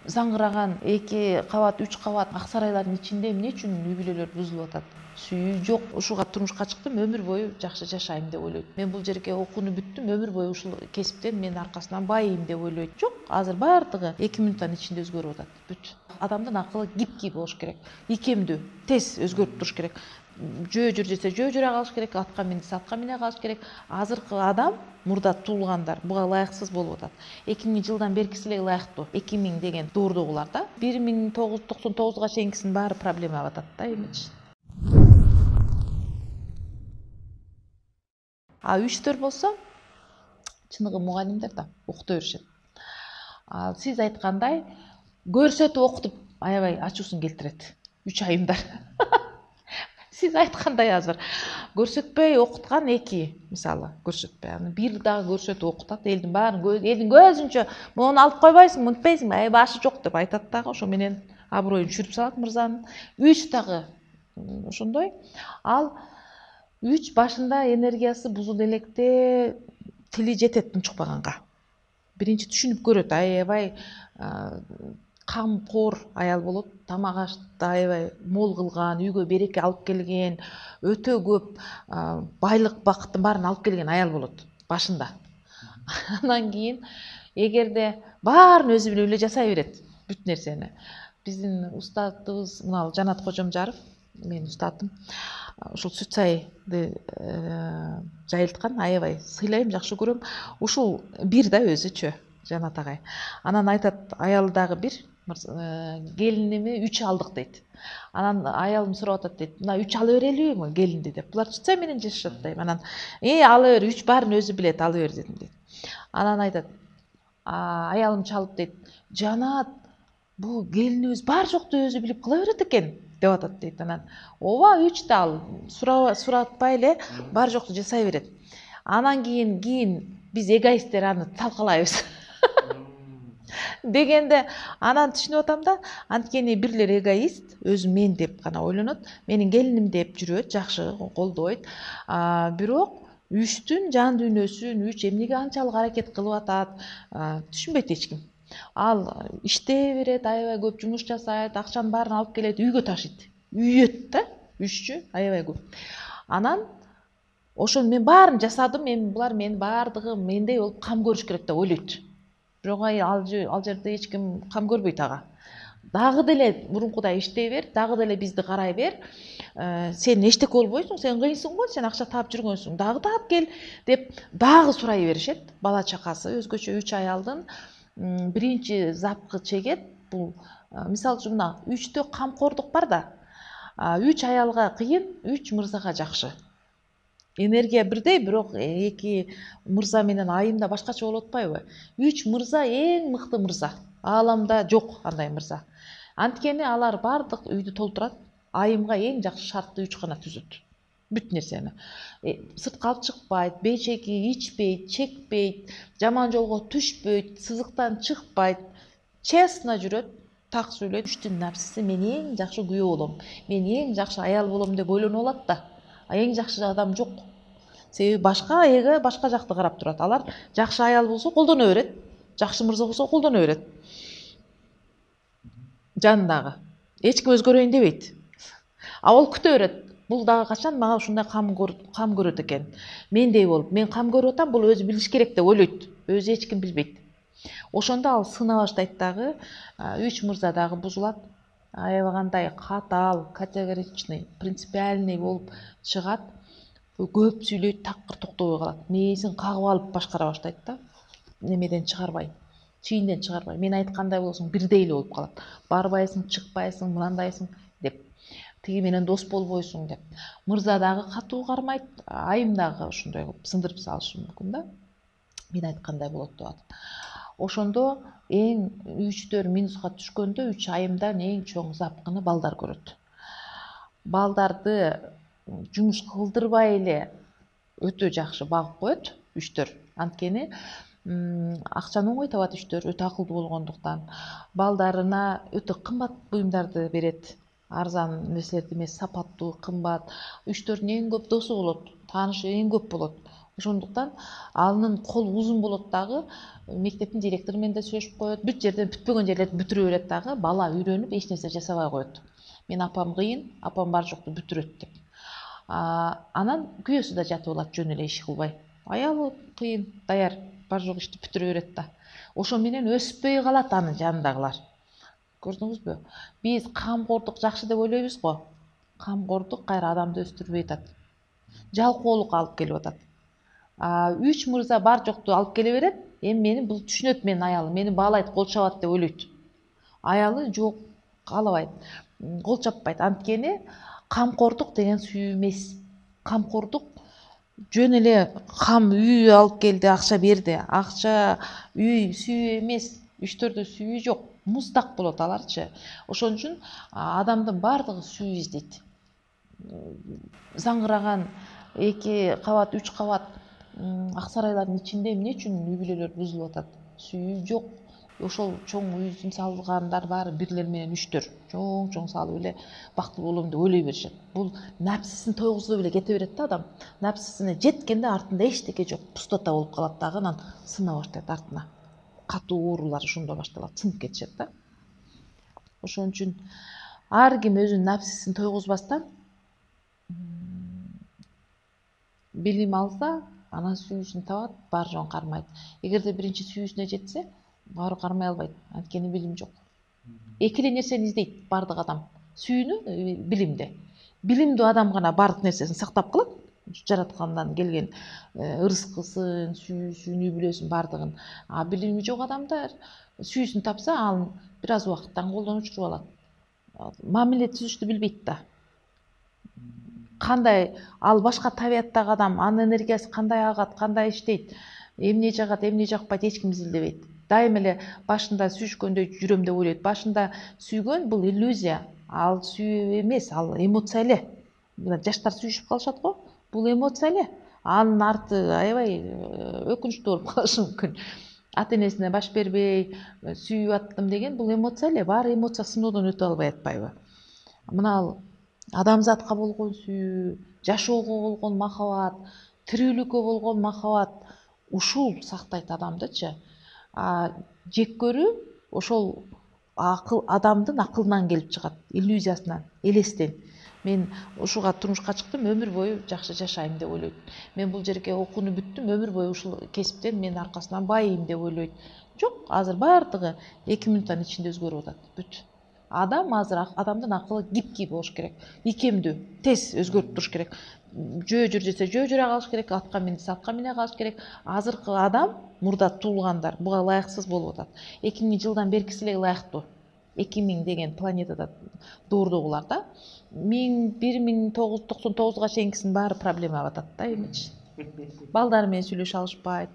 заңгыраган 2 кабат 3 кабат ак сарайлардын ичинде эмне үчүн үй бүлөлөр бузулуп атат? Сүйүү жок. Ушуга турмушка чыктым, өмүр бою жакшы жашайм деп ойлойт. Мен бул жерге окууну бүттүм, өмүр бою ушул кесиптен мен аркасынан байыйм деп ойлойт. Жок, азыр баардыгы 2 минуттан ичинде өзгөрүп атат. Бүт. Адамдын акылы гибкий болуш керек. Икемдүү, тез өзгөрүп туруш керек. Жөө жүрсе жөө жүрө калыш керек, атка минсе атка мине калыш керек. Азыркы адам, мурда туулгандар буга ылайыксыз болуп атат. 2000 жылдан беркисиле ылайыктуу. 2000 деген доордогулар да. 1999га чейинкисинин баары проблема атат да эмечи. А үчтөр болсо чыныгы мугалимдер да окута беришет. Сиз айткандай көрсөтүп окутуп аябай ачуусун келтирет. 3 айымдар. Сиз айткандай азыр көрсөтпөй окуткан 2 мисалы көрсөтпөй, аны 1 дагы көрсөтүп окутат, элдин баарын элдин көзүнчө муну алып койбойсуңбу, мынтпайсыңбы, башы жок деп айтат дагы, ошо менен аброюн түшүрүп салат мырзанын. 3 дагы ошондой. Ал 3 башында энергиясы бузулуп электе тили жетет тунчукпаганга. Биринчи түшүнүп көрөт, аябай камкор аял болот, тамак ашты аябай мол кылган, үйгө береке алып келген, өтө көп байлык бакыттын баарын алып келген аял болот башында. Анан кийин эгерде баарын өзү билип эле жасай берет бүт нерсени. Биздин устатыбыз мына Жанат Кожомжаров, менин устатым, ушул сүт сайды жайылткан, аябай сыйлайм, жакшы көрөм. Ушул бир да өзүчө Жанат агай. Анан айтат, аялы дагы бир, келиними 3 алдык дейт. Анан аялым сурап атат дейт, мына 3 ала берелиби келинди деп. Булар сүт сай менен жашашат дейм. Анан ала бер, 3 баарын өзү билет, ала бер дедим дейт. Анан айтат, аялым чалып дейт, Жанат, бул келинибиз бар жокту өзү билип кыла берет экен деп атат дейт. Анан ооба 3 да ал суратпай эле бар жокту жасай берет. Анан кийин биз эгоисттер аны талкалайбыз дегенде анан түшүнүп атам да, анткени бирлер эгоист, өзү мен деп гана ойлонот, менин келиним деп жүрөт, жакшы колдойт. Бирок 3-түн жан дүйнөсүн 3 эмнеге анчалык аракет кылып атат, түшүнбөйт эч ким. Ал иштей берет, аябай көп жумуш жасайт, акчанын баарын алып келет, үйгө ташыйт. Үйөт да, 3чү аябай көп. Анан ошону мен баарын жасадым, булар менин баардыгы мендей болуп кам көрүш керек деп ойлойт. Бирок ал жерде эч ким кам көрбөйт ага. Дагы деле мурункудай иштей бер, дагы деле бизди карай бер. Сен эчтеке болбойсуң, сен кыйынсың го, сен акча таап жүргөнсүң, дагы таап кел деп дагы сурай беришет. Бала чакасы өзгөчө 3 аялдын биринчи запкы чегет. Бул мисалы үчүн мына 3тө камкордук бар да. 3 аялга кыйын, 3 мырзага жакшы. Энергия бирдей, бирок 2 мырза менен айымда башкача болуп атпайбы? 3 мырза эң мыкты мырза. Ааламда жок андай мырза. Анткени алар бардык үйдү толтурат. Айымга эң жакшы шарттуу 3 гана түзөт. Бүт нерсени. Сыртка алып чыкпайт, бейчеги ичпейт, чекпейт, жаман жолго түшпөйт, сызыктан чыкпайт, честно жүрөт, так сүйлөйт. 3түн напсиси мен эң жакшы күйөө болом, мен эң жакшы аял болом деп ойлонуп алат да. Эң жакшы адам жок. Себеби башка эге башка жакты карап турат. Алар жакшы аял болсо колдоно берет, жакшы мырза болсо колдоно берет. Жанындагы. Эч ким өзгөрөйүн дебейт. Ал күтө берет. Бул дагы качан мага ушундай кам көрөт экен. Мендей болуп, мен кам көрүп атам, бул өзү билиш керек деп ойлойт. Өзү эч ким билбейт. Ошондо ал сына баштайт дагы, 3 мырза дагы бузулат. Аябагандай катал, категоричный, принципиальный болуп чыгат. Көп сүйлөйт, такыр токтобой калат. Мээсин кагып алып башкара баштайт да. Немеден чыгарбай, чийинден чыгарбай. Мен айткандай болсоң бирдей эле болуп калат. Барбайсың, чыкпайсың, мындайсың деп. Тиги менен дос болбойсуң деп. Мырза дагы катуу кармайт, айым дагы ошондой кылып сындырып салышы мүмкүн да. Мен айткандай болот деп атат. Ошондо эң 3төр минуска түшкөндө 3 айымдан эң чоң запкыны балдар көрөт. Балдарды жумуш кылдырбай эле өтө жакшы багып коет 3төр. Анткени акчаны оңой табат 3төр, өтө акылдуу болгондуктан. Балдарына өтө кымбат буюмдарды берет. Арзан нерселерди эмес, сапаттуу, кымбат. 3төрдүн эң көп досу болот, таанышы эң көп болот. Ошондуктан анын колу узун болот дагы, мектептин директору менен да сүйлөшүп коет, бүт жерден бүтпөгөн жерлерди бүтүрө берет дагы, бала үйрөнүп эч нерсе жасабай коет. Мен апам кыйын, апам бар жокту бүтүрөт деп. Анан күйөөсү да жатып алат жөн эле иш кылбай. Аялы кыйын, даяр бар жок ишти бүтүрө берет да. Ошо менен өспөй калат анын жанындагылар. Көрдүңүзбү? Биз камкордук жакшы деп ойлойбуз го. Камкордук кайра адамды өстүрбөй атат. Жалкоолук алып келип атат. 3 мырза бар жокту алып келе берет. Эми мени бул түшүнөт, менин аялым мени баалайт, кол чабат деп ойлойт. Аялы жок, каалабайт, кол чаппайт. Анткени камкордук деген сүйүү эмес. Камкордук жөн эле кам үй алып келди, акча берди. Акча, үй сүйүү эмес. 3-4 сүйүү жок. Муздак болот аларчы. Ошон үчүн адамдын бардыгы сүйүү издейт. Заңгыраган 2 кабат, 3 кабат ак сарайлардын ичинде эмне үчүн үй бүлөлөр бузулуп атат? Сүйүү жок. Ошол чоң үйдүн салгандар баары бирлер менен үчтөр чоң салып эле бактылуу болом деп ойлой беришет. Бул напсисин тойгузбой эле кете берет да адам. Напсисине жеткенде артында эчтеке жок, пустота болуп калат дагы, анан сына баштайт артына. Катуу оорулар ошондо башталат, сынып кетишет да. Ошон үчүн ар ким өзүнүн напсисин тойгузбастан билим алса, анан сүйүүсүн табат, бар жоон кармайт. Эгерде биринчи сүйүүсүнө жетсе, баары кармай албайт, анткени билим жок. Эки эле нерсени издейт бардык адам. Сүйүүнү, билимди. Билимдүү адам гана бардык нерсесин сактап калат. Жараткандан келген ырыскысын, сүйүүсүн, үй бүлөсүн бардыгын. Билими жок адамдар сүйүүсүн тапса, ал бир аз убакыттан колдон учуруп алат. Мамиле түзүштү билбейт да. Кандай ал башка табияттагы адам, анын энергиясы кандай агат, кандай иштейт, эмне жагат, эмне жакпайт эч ким изилдебейт. Дайым эле башында сүйүшкөндө жүрөм деп ойлойт. Башында сүйгөн бул иллюзия. Ал сүйүү эмес, ал эмоция эле. Жаштар сүйүшүп калышат го. Бул эмоция эле. Анын арты аябай өкүнүчтүү болуп калышы мүмкүн. Ата-энесине баш бербей сүйүп аттым деген бул эмоция эле. Баары эмоция сыноодон өтө албай атпайбы? Мына адамзатка болгон сүйүү, жашоого болгон махабат, тирүүлүккө болгон махабат ушул сактайт адамдычы. Жек көрүү ошол адамдын акылынан келип чыгат, иллюзиясынан, элестен. Мен ушуга турмушка чыктым, өмүр бою жакшы жашайм деп ойлойт. Мен бул жерге окууну бүттүм, өмүр бою ушул кесиптен мен аркасынан байыйм деп ойлойт. Жок, азыр баардыгы 2 мүнөттүн ичинде өзгөрүп атат. Бүт. Азыр адамдын акылы гибкий болуш керек. Икемдүү, тез өзгөрүп туруш керек. Жөө жүр десе жөө жүрө калыш керек, атка мин десе атка мине калыш керек. Азыркы адам, мурда туулгандар буга ылайыксыз болуп атат. 2000 жылдан беркиси эле ылайыктуу. 2000 деген планетада доордогулар да. 1999-га чейинкисинин баары проблема атат да эмечи. Балдар менен сүйлөшө алышпайт.